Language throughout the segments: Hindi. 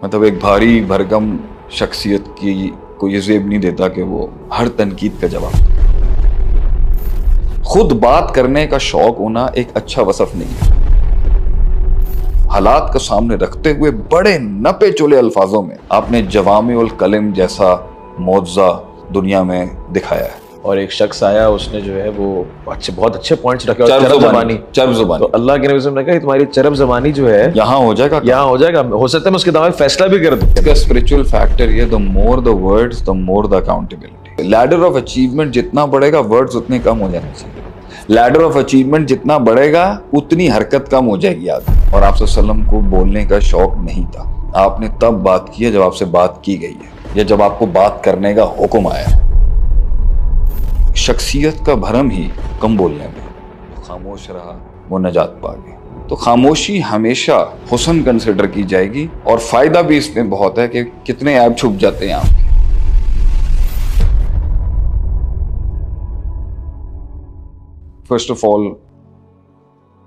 मतलब एक भारी भरकम शख्सियत की को ये ज़ेब नहीं देता कि वो हर तनकीद का जवाब दे। खुद बात करने का शौक होना एक अच्छा वसफ नहीं है। हालात को सामने रखते हुए बड़े नपे चुले अल्फाजों में आपने जवामिउल कलिम जैसा मौज़ा दुनिया में दिखाया है। और एक शख्स आया, उसने जो है वो बहुत अच्छे पॉइंट्स रखे। चरब ज़बानी तो अल्लाह के नबी ने कहा कि तुम्हारी चरब ज़बानी जो है यहाँ हो जाएगा, हो सकता है मैं उसके दावे फैसला भी कर दूं। इसका स्पिरिचुअल फैक्टर ये, the more the words the more the accountability. Ladder of achievement जितना बढ़ेगा वर्ड्स उतने कम हो जाने चाहिए। लैडर ऑफ अचीवमेंट जितना बढ़ेगा उतनी हरकत कम हो जाएगी आगे। और आप सल्लम को बोलने का शौक नहीं था। आपने तब बात की है जब आपसे बात की गई है या जब आपको बात करने का हुक्म आया है। शख्सियत का भरम ही कम बोलने में, खामोश रहा वो नजात पा गई। तो खामोशी हमेशा हुस्न कंसिडर की जाएगी और फायदा भी इसमें बहुत है कि कितने ऐब छुप जाते हैं आपके। First of all,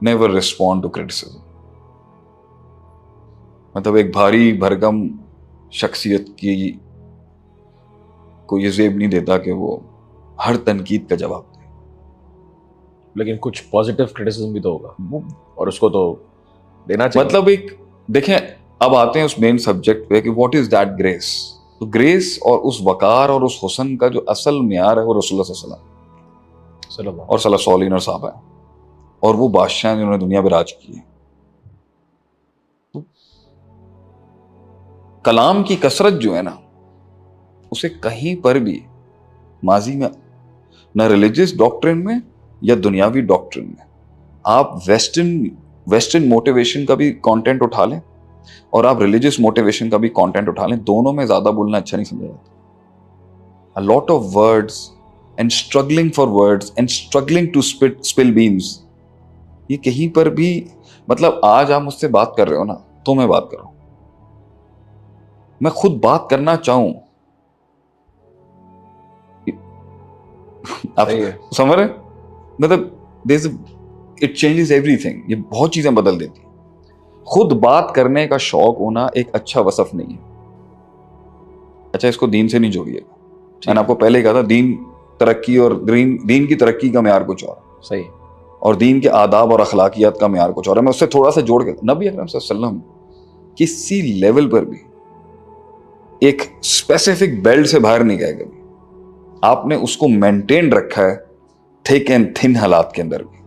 never respond to criticism. मतलब एक भारी भरकम शख्सियत की को ये ज़ेब नहीं देता कि वो हर तनकीद का जवाब दे। लेकिन कुछ पॉजिटिव क्रिटिसिज्म भी तो होगा और उसको तो देना चाहिए। मतलब एक देखें, अब आते हैं उस मेन सब्जेक्ट पे कि व्हाट इज दैट ग्रेस। तो ग्रेस और उस वकार और उस हुस्न का जो असल मियार है वो रसूलुल्लाह सल्लल्लाहु और सल्लल्लाहु साहब है, और वो बादशाह जिन्होंने दुनिया पे राज की है। तो कलाम की कसरत जो है ना, उसे कहीं पर भी माजी में न रिलीजियस डॉक्ट्रिन में या दुनियावी डॉक्ट्रिन में आप वेस्टर्न मोटिवेशन का भी कंटेंट उठा लें और आप रिलीजियस मोटिवेशन का भी कंटेंट उठा लें, दोनों में ज्यादा बोलना अच्छा नहीं समझा जाता। A lot of words and struggling for words and struggling to spill beans, ये कहीं पर भी, मतलब आज आप मुझसे बात कर रहे हो ना, तो मैं बात कर रहा हूं, मैं खुद बात करना चाहूं, आप समझ रहे? मतलब इट चेंजेस एवरीथिंग। ये बहुत चीजें बदल देती है। खुद बात करने का शौक होना एक अच्छा वसफ नहीं है। अच्छा, इसको दीन से नहीं जोड़िएगा। मैंने आपको पहले ही कहा था, दीन तरक्की और दीन की तरक्की का म्यार कुछ और सही, और दीन के आदाब और अखलाकियात का म्यार कुछ और है। मैं उससे थोड़ा सा जोड़ के, नबी अकरम सल्लल्लाहु अलैहि वसल्लम किसी लेवल पर भी एक स्पेसिफिक बेल्ट से बाहर नहीं गए कभी। आपने उसको मेंटेन रखा है थिक एंड थिन हालात के अंदर भी।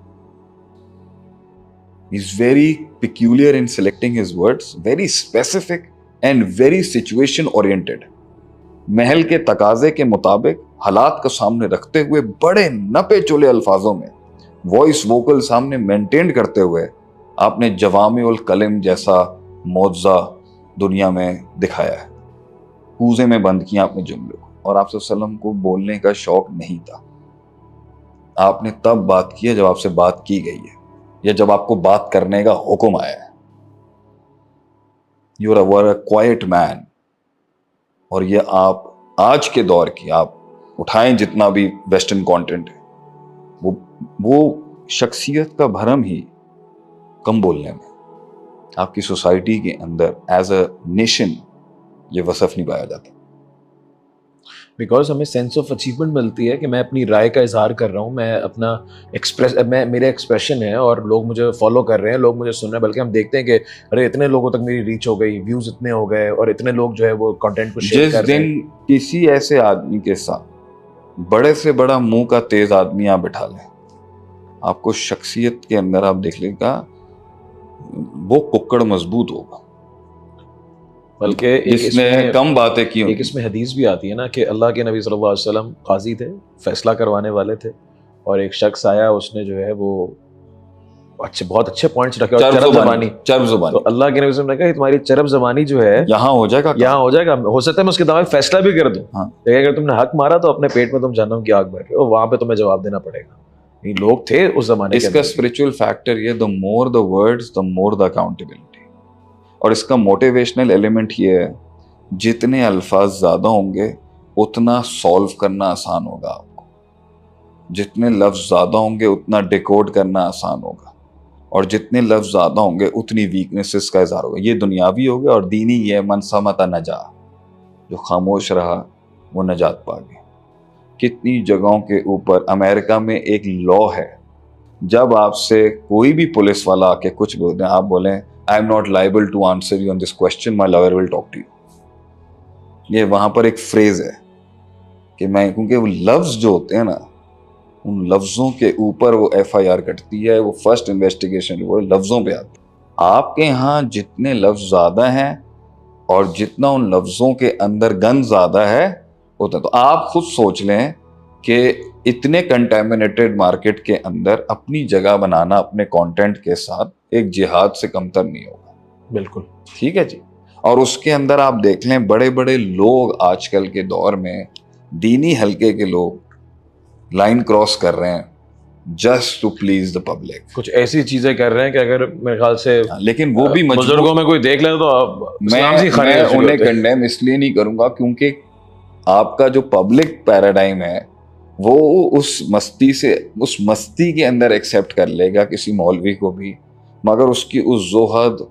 He's very peculiar in selecting his words, very specific and very situation oriented. महल के तकाजे के मुताबिक हालात को सामने रखते हुए बड़े नपे चुले अल्फाजों में वॉइस वोकल सामने मेंटेन करते हुए आपने जवामिउल कलिम जैसा मौज़ा दुनिया में दिखाया है। कूजे में बंद किया आपने जुमले को, और आप सल्लम को बोलने का शौक नहीं था। आपने तब बात की है जब आपसे बात की गई है या जब आपको बात करने का हुक्म आया है। You are a quiet man. और ये आप आज के दौर की, आप उठाएं जितना भी वेस्टर्न कंटेंट है, वो शख्सियत का भरम ही कम बोलने में आपकी सोसाइटी के अंदर एज अ नेशन ये वसफ नहीं पाया जाता। बिकॉज हमें सेंस ऑफ अचीवमेंट मिलती है कि मैं अपनी राय का इजहार कर रहा हूँ, मैं अपना मेरे एक्सप्रेशन है और लोग मुझे फॉलो कर रहे हैं, लोग मुझे सुन रहे हैं। बल्कि हम देखते हैं कि अरे इतने लोगों तक मेरी रीच हो गई, व्यूज इतने हो गए और इतने लोग जो है वो कंटेंट को शेयर कर रहे हैं। जिस दिन किसी ऐसे आदमी के साथ बड़े से बड़ा मुंह का तेज आदमी आप बिठा लें, आपको शख्सियत के अंदर आप देख लेगा वो कुक्कड़ मजबूत होगा। बल्कि इसने कम बातें की, एक इसमें हदीस भी आती है ना कि अल्लाह के नबी सल्लल्लाहु अलैहि वसल्लम काजी थे, फैसला करवाने वाले थे, और एक शख्स आया, उसने जो है वो बहुत अच्छे पॉइंट्स रखे। चरब ज़बानी। तो अल्लाह के नबी ने कहा कि तुम्हारी चरब ज़बानी जो है यहाँ हो जाएगा, हो सकता है मैं उसके दावे फैसला भी कर दूं। लेकिन अगर तुमने हक मारा तो अपने पेट में तुम जहन्नम की आग भर रहे हो, वहां पे तुम्हें जवाब देना पड़ेगा। ये लोग थे उस जमाने के। इसका स्पिरिचुअल फैक्टर ये, the more the words the more the accountability. और इसका मोटिवेशनल एलिमेंट ये है, जितने अल्फाज ज्यादा होंगे उतना सॉल्व करना आसान होगा आपको, जितने लफ्ज ज्यादा होंगे उतना डिकोड करना आसान होगा, और जितने लफ्ज ज्यादा होंगे उतनी वीकनेसेस का इजहार होगा। ये दुनियावी हो गया। और दीनी ये मन समता नजा, जो खामोश रहा वो नजात पा गया। कितनी जगहों के ऊपर अमेरिका में एक लॉ है, जब आपसे कोई भी पुलिस वाला आके कुछ बोल दें, आप बोलें I am not liable to answer you on this question, my lawyer will talk to you. ये वहां पर एक फ्रेज है कि मैं, क्योंकि वो लफ्ज जो होते हैं ना, उन लफ्जों के ऊपर वो FIR कटती है, वो फर्स्ट इन्वेस्टिगेशन वो लफ्जों पे आती है। आपके यहाँ जितने लफ्ज ज्यादा हैं और जितना उन लफ्जों के अंदर गन ज्यादा है उतना, तो आप खुद सोच लें कि इतने कंटेमिनेटेड मार्केट के अंदर अपनी जगह बनाना अपने कंटेंट के साथ एक जिहाद से कमतर नहीं होगा। बिल्कुल ठीक है जी। और उसके अंदर आप देख लें, बड़े बड़े लोग आजकल के दौर में, दीनी हल्के के लोग लाइन क्रॉस कर रहे हैं just to please the public. कुछ ऐसी चीजें कर रहे हैं कि अगर मेरे ख्याल से लेकिन वो भी बुजुर्गों में कोई देख ले तो मैं उन्हें कंडेम इसलिए नहीं करूंगा क्योंकि आपका जो पब्लिक पैराडाइम है वो उस मस्ती के अंदर एक्सेप्ट कर लेगा किसी मौलवी को भी, मगर उसकी उस जोहद,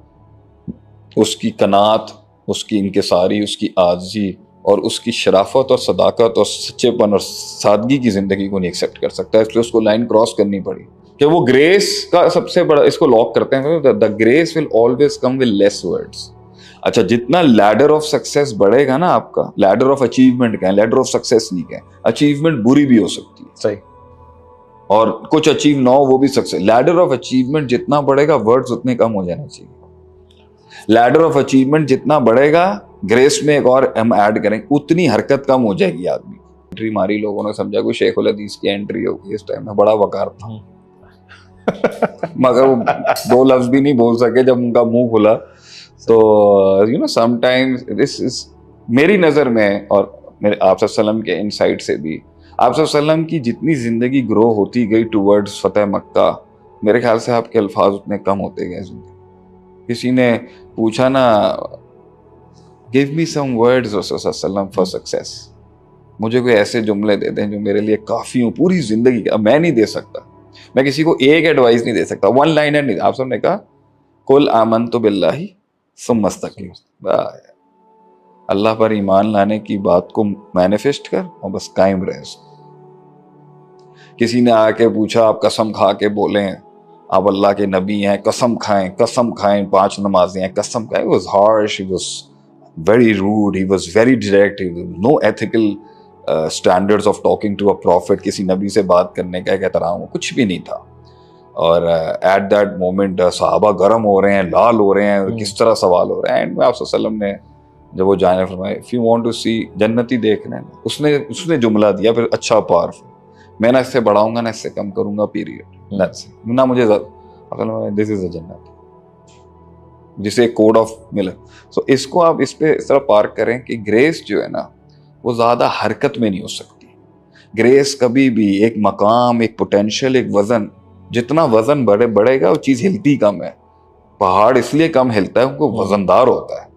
उसकी कनात, उसकी इनकिसारी, उसकी आजी और उसकी शराफत और सदाकत और सच्चेपन और सादगी की जिंदगी को नहीं एक्सेप्ट कर सकता। इसलिए उसको लाइन क्रॉस करनी पड़ी कि वो ग्रेस का सबसे बड़ा, इसको लॉक करते हैं, the grace will always come with less voids. अच्छा, जितना लैडर ऑफ सक्सेस बढ़ेगा ना आपका, लैडर ऑफ अचीवमेंट का, लैडर ऑफ सक्सेस नहीं कहें, अचीवमेंट बुरी भी हो सकती है, सही, और कुछ अचीव ना हो वो भी सक्सेस। लैडर ऑफ अचीवमेंट जितना बढ़ेगा वर्ड्स उतने कम हो जाने चाहिए। लैडर ऑफ अचीवमेंट जितना बढ़ेगा, ग्रेस में एक और हम ऐड करेंगे, उतनी हरकत कम हो जाएगी आदमी। एंट्री मारी, लोगों ने समझा कोई शेखुल हदीस की एंट्री होगी। इस टाइम में बड़ा वकार था मगर वो दो लफ्ज भी नहीं बोल सके जब उनका मुंह खुला। तो you know sometimes this is मेरी नजर में, और मेरे आप सल्लम के इनसाइट से भी, आप सल्लम की जितनी जिंदगी ग्रो होती गई टुवर्ड्स फतेह मक्का, मेरे ख्याल से आपके अल्फाज उतने कम होते गए जिंदगी। किसी ने पूछा ना, गिव मी सम वर्ड्स रसूलुल्लाह फॉर सक्सेस, मुझे कोई ऐसे जुमले दे दें जो मेरे लिए काफी हो पूरी जिंदगी का। मैं नहीं दे सकता, मैं किसी को एक एडवाइस नहीं दे सकता, वन लाइनर नहीं। आप सबने कहा कुल आमनतु बिल्लाहि सुम्मा इस्तक़िम, अल्लाह पर ईमान लाने की बात को मैनिफेस्ट कर और बस कायम रहे। किसी ने आके पूछा, आप कसम खा के बोलें आप अल्लाह के नबी हैं, कसम खाएं 5 नमाजें हैं, कसम खाएं। He was harsh, he was very rude, he was very direct, he was no ethical standards of talking to a prophet। किसी नबी से बात करने का एक एहतराम कुछ भी नहीं था। और एट दैट मोमेंट सहाबा गर्म हो रहे हैं, लाल हो रहे हैं, किस तरह सवाल हो रहे हैं। एंड में आप सल्लम ने जब वो जाने फरमाए, इफ यू वांट टू सी जन्नती देखना है, उसने जुमला दिया फिर, अच्छा पावरफुल, मैं ना इससे बढ़ाऊंगा ना इससे कम करूंगा, पीरियड, दैट्स इट। ना मुझे दिस इज अ जन्नत, जिसे कोड ऑफ मिला। सो इसको आप इस पे इस तरह पार्क करें कि ग्रेस जो है ना वो ज्यादा हरकत में नहीं हो सकती। ग्रेस कभी भी एक मकाम, एक पोटेंशियल, एक वजन, जितना वजन बढ़ेगा वो चीज हिलती कम है। पहाड़ इसलिए कम हिलता है उनको वजनदार होता है।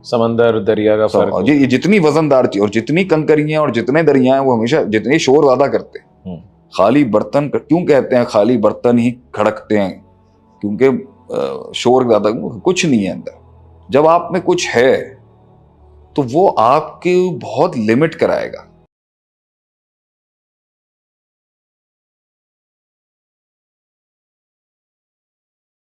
समंदर दरिया का फर्क, ये जितनी वजनदार चीज और जितनी कंकरियां और जितने दरिया हैं वो हमेशा जितने शोर ज्यादा करते हैं। खाली बर्तन क्यों कहते हैं खाली बर्तन ही खड़कते हैं? क्योंकि शोर ज्यादा, कुछ नहीं है अंदर। जब आप में कुछ है तो वो आपके बहुत लिमिट कराएगा।